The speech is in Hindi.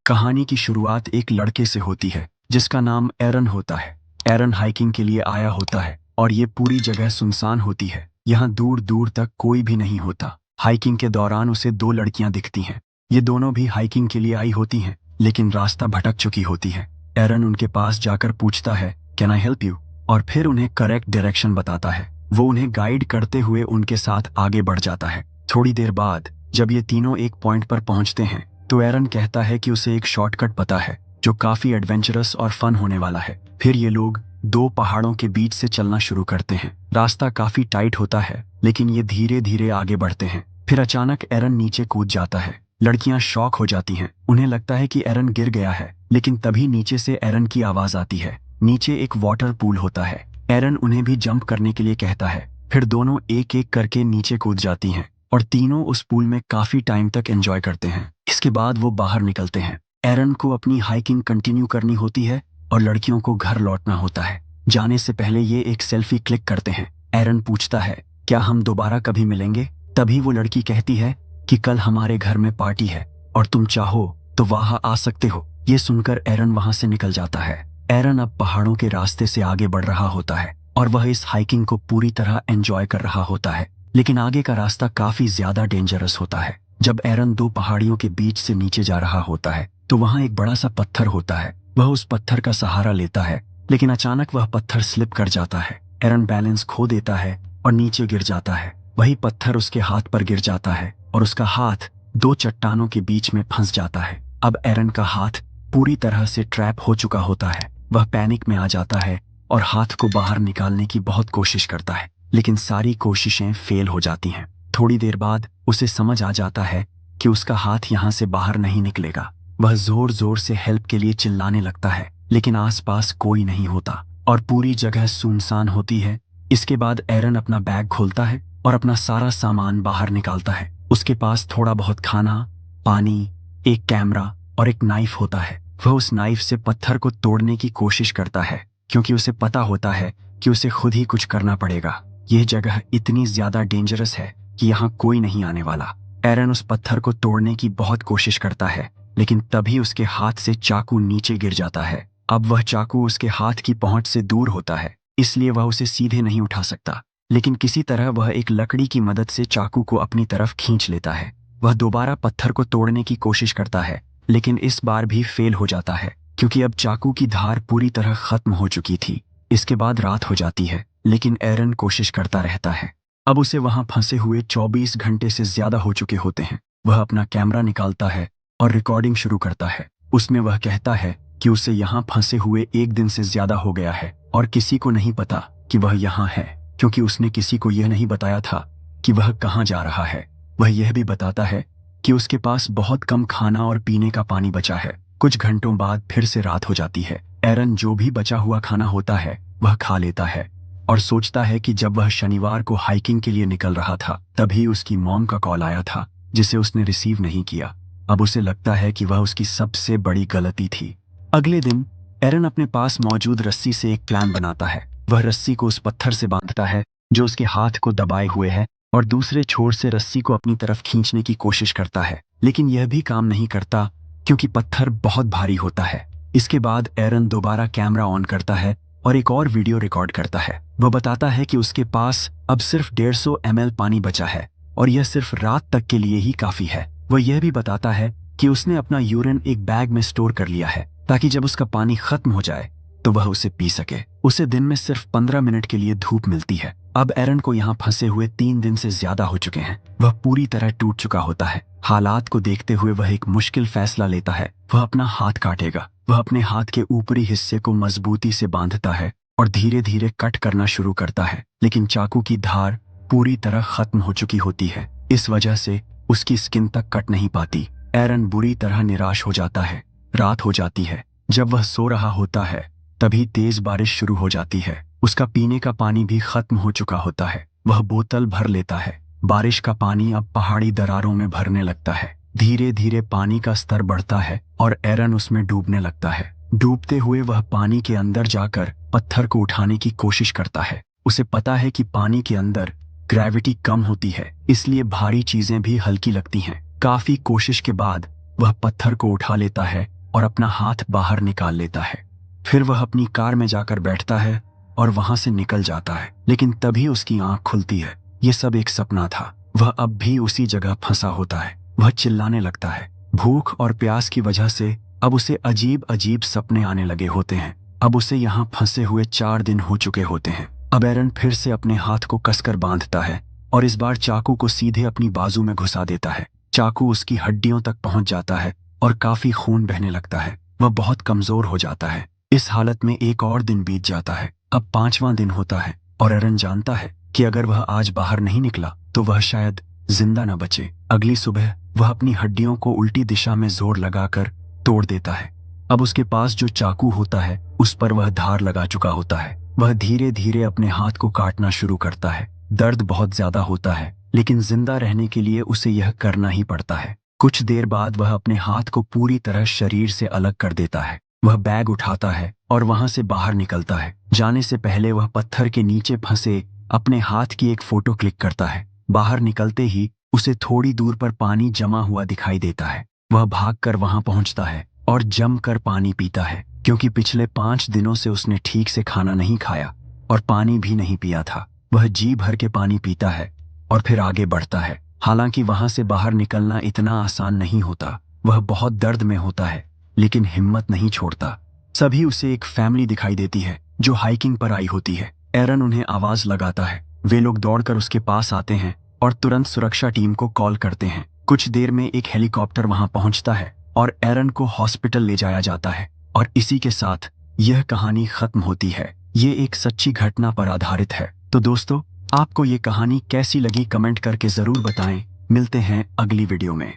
कहानी की शुरुआत एक लड़के से होती है जिसका नाम एरन होता है। एरन हाइकिंग के लिए आया होता है और ये पूरी जगह सुनसान होती है। यहाँ दूर दूर तक कोई भी नहीं होता। हाइकिंग के दौरान उसे दो लड़कियां दिखती हैं। ये दोनों भी हाइकिंग के लिए आई होती हैं, लेकिन रास्ता भटक चुकी होती है। एरन उनके पास जाकर पूछता है, कैन आई हेल्प यू, और फिर उन्हें करेक्ट डायरेक्शन बताता है। वो उन्हें गाइड करते हुए उनके साथ आगे बढ़ जाता है। थोड़ी देर बाद जब ये तीनों एक पॉइंट पर पहुंचते हैं तो एरन कहता है कि उसे एक शॉर्टकट पता है जो काफी एडवेंचरस और फन होने वाला है। फिर ये लोग दो पहाड़ों के बीच से चलना शुरू करते हैं। रास्ता काफी टाइट होता है, लेकिन ये धीरे धीरे आगे बढ़ते हैं। फिर अचानक एरन नीचे कूद जाता है। लड़कियां शॉक हो जाती हैं। उन्हें लगता है कि एरन गिर गया है, लेकिन तभी नीचे से एरन की आवाज आती है। नीचे एक वाटर पूल होता है। एरन उन्हें भी जंप करने के लिए कहता है। फिर दोनों एक एक करके नीचे कूद जाती हैं और तीनों उस पूल में काफी टाइम तक एंजॉय करते हैं। इसके बाद वो बाहर निकलते हैं। एरन को अपनी हाइकिंग कंटिन्यू करनी होती है और लड़कियों को घर लौटना होता है। जाने से पहले ये एक सेल्फी क्लिक करते हैं। एरन पूछता है, क्या हम दोबारा कभी मिलेंगे? तभी वो लड़की कहती है कि कल हमारे घर में पार्टी है और तुम चाहो तो वहां आ सकते हो। ये सुनकर एरन वहां से निकल जाता है। एरन अब पहाड़ों के रास्ते से आगे बढ़ रहा होता है और वह इस हाइकिंग को पूरी तरह एंजॉय कर रहा होता है, लेकिन आगे का रास्ता काफी ज्यादा डेंजरस होता है। जब एरन दो पहाड़ियों के बीच से नीचे जा रहा होता है तो वहां एक बड़ा सा पत्थर होता है। वह उस पत्थर का सहारा लेता है, लेकिन अचानक वह पत्थर स्लिप कर जाता है। एरन बैलेंस खो देता है और नीचे गिर जाता है। वही पत्थर उसके हाथ पर गिर जाता है और उसका हाथ दो चट्टानों के बीच में फंस जाता है। अब एरन का हाथ पूरी तरह से ट्रैप हो चुका होता है। वह पैनिक में आ जाता है और हाथ को बाहर निकालने की बहुत कोशिश करता है, लेकिन सारी कोशिशें फेल हो जाती हैं। थोड़ी देर बाद उसे समझ आ जाता है कि उसका हाथ यहाँ से बाहर नहीं निकलेगा। वह जोर जोर से हेल्प के लिए चिल्लाने लगता है, लेकिन आसपास कोई नहीं होता और पूरी जगह सुनसान होती है। इसके बाद एरन अपना बैग खोलता है और अपना सारा सामान बाहर निकालता है। उसके पास थोड़ा बहुत खाना, पानी, एक कैमरा और एक नाइफ होता है। वह उस नाइफ से पत्थर को तोड़ने की कोशिश करता है, क्योंकि उसे पता होता है कि उसे खुद ही कुछ करना पड़ेगा। यह जगह इतनी ज्यादा डेंजरस है कि यहाँ कोई नहीं आने वाला। एरन उस पत्थर को तोड़ने की बहुत कोशिश करता है, लेकिन तभी उसके हाथ से चाकू नीचे गिर जाता है। अब वह चाकू उसके हाथ की पहुंच से दूर होता है, इसलिए वह उसे सीधे नहीं उठा सकता, लेकिन किसी तरह वह एक लकड़ी की मदद से चाकू को अपनी तरफ खींच लेता है। वह दोबारा पत्थर को तोड़ने की कोशिश करता है, लेकिन इस बार भी फेल हो जाता है, क्योंकि अब चाकू की धार पूरी तरह खत्म हो चुकी थी। इसके बाद रात हो जाती है, लेकिन एरन कोशिश करता रहता है। अब उसे वहां फंसे हुए 24 घंटे से ज्यादा हो चुके होते हैं। वह अपना कैमरा निकालता है और रिकॉर्डिंग शुरू करता है। उसमें वह कहता है कि उसे यहाँ फंसे हुए एक दिन से ज्यादा हो गया है और किसी को नहीं पता कि वह यहाँ है, क्योंकि उसने किसी को यह नहीं बताया था कि वह कहाँ जा रहा है। वह यह भी बताता है कि उसके पास बहुत कम खाना और पीने का पानी बचा है। कुछ घंटों बाद फिर से रात हो जाती है। एरन जो भी बचा हुआ खाना होता है वह खा लेता है और सोचता है कि जब वह शनिवार को हाइकिंग के लिए निकल रहा था तभी उसकी मॉम का कॉल आया था, जिसे उसने रिसीव नहीं किया। अब उसे लगता है कि वह उसकी सबसे बड़ी गलती थी। अगले दिन एरन अपने पास मौजूद रस्सी से एक प्लान बनाता है। वह रस्सी को उस पत्थर से बांधता है जो उसके हाथ को दबाए हुए है और दूसरे छोर से रस्सी को अपनी तरफ खींचने की कोशिश करता है, लेकिन यह भी काम नहीं करता क्योंकि पत्थर बहुत भारी होता है। इसके बाद एरन दोबारा कैमरा ऑन करता है और एक और वीडियो रिकॉर्ड करता है। वह बताता है कि उसके पास अब सिर्फ 150 ml पानी बचा है और यह सिर्फ रात तक के लिए ही काफी है। वह यह भी बताता है कि उसने अपना यूरिन एक बैग में स्टोर कर लिया है ताकि जब उसका पानी खत्म हो जाए तो वह उसे पी सके। उसे दिन में सिर्फ 15 मिनट के लिए धूप मिलती है। अब एरन को यहाँ फंसे हुए 3 दिन से ज्यादा हो चुके हैं। वह पूरी तरह टूट चुका होता है। हालात को देखते हुए वह एक मुश्किल फैसला लेता है। वह अपना हाथ काटेगा। वह अपने हाथ के ऊपरी हिस्से को मजबूती से बांधता है और धीरे धीरे कट करना शुरू करता है, लेकिन चाकू की धार पूरी तरह खत्म हो चुकी होती है। इस वजह से उसकी स्किन तक कट नहीं पाती। एरन बुरी तरह निराश हो जाता है। रात हो जाती है। जब वह सो रहा होता है तभी तेज बारिश शुरू हो जाती है। उसका पीने का पानी भी खत्म हो चुका होता है। वह बोतल भर लेता है। बारिश का पानी अब पहाड़ी दरारों में भरने लगता है। धीरे धीरे पानी का स्तर बढ़ता है और एरन उसमें डूबने लगता है। डूबते हुए वह पानी के अंदर जाकर पत्थर को उठाने की कोशिश करता है। उसे पता है कि पानी के अंदर ग्रेविटी कम होती है, इसलिए भारी चीजें भी हल्की लगती हैं। काफी कोशिश के बाद वह पत्थर को उठा लेता है और अपना हाथ बाहर निकाल लेता है। फिर वह अपनी कार में जाकर बैठता है और वहां से निकल जाता है। लेकिन तभी उसकी आंख खुलती है। ये सब एक सपना था। वह अब भी उसी जगह फंसा होता है। वह चिल्लाने लगता है। भूख और प्यास की वजह से अब उसे अजीब अजीब सपने आने लगे होते हैं। अब उसे यहाँ फंसे हुए 4 दिन हो चुके होते हैं। अब एरन फिर से अपने हाथ को कसकर बांधता है और इस बार चाकू को सीधे अपनी बाजू में घुसा देता है। चाकू उसकी हड्डियों तक पहुंच जाता है और काफी खून बहने लगता है। वह बहुत कमजोर हो जाता है। इस हालत में एक और दिन बीत जाता है। अब 5वां दिन होता है और एरन जानता है कि अगर वह आज बाहर नहीं निकला तो वह शायद जिंदा न बचे। अगली सुबह वह अपनी हड्डियों को उल्टी दिशा में जोर लगाकर तोड़ देता है। अब उसके पास जो चाकू होता है उस पर वह धार लगा चुका होता है। वह धीरे धीरे अपने हाथ को काटना शुरू करता है। दर्द बहुत ज्यादा होता है, लेकिन जिंदा रहने के लिए उसे यह करना ही पड़ता है। कुछ देर बाद वह अपने हाथ को पूरी तरह शरीर से अलग कर देता है। वह बैग उठाता है और वहां से बाहर निकलता है। जाने से पहले वह पत्थर के नीचे फंसे अपने हाथ की एक फोटो क्लिक करता है। बाहर निकलते ही उसे थोड़ी दूर पर पानी जमा हुआ दिखाई देता है। वह भागकर वहां पहुंचता है और जमकर पानी पीता है, क्योंकि पिछले 5 दिनों से उसने ठीक से खाना नहीं खाया और पानी भी नहीं पिया था। वह जी भर के पानी पीता है और फिर आगे बढ़ता है। हालांकि वहां से बाहर निकलना इतना आसान नहीं होता। वह बहुत दर्द में होता है, लेकिन हिम्मत नहीं छोड़ता। सभी उसे एक फैमिली दिखाई देती है जो हाइकिंग पर आई होती है। एरन उन्हें आवाज लगाता है। वे लोग दौड़कर उसके पास आते हैं और तुरंत सुरक्षा टीम को कॉल करते हैं। कुछ देर में एक हेलीकॉप्टर वहां पहुंचता है और एरन को हॉस्पिटल ले जाया जाता है। और इसी के साथ यह कहानी खत्म होती है। ये एक सच्ची घटना पर आधारित है। तो दोस्तों, आपको ये कहानी कैसी लगी कमेंट करके जरूर बताएं। मिलते हैं अगली वीडियो में।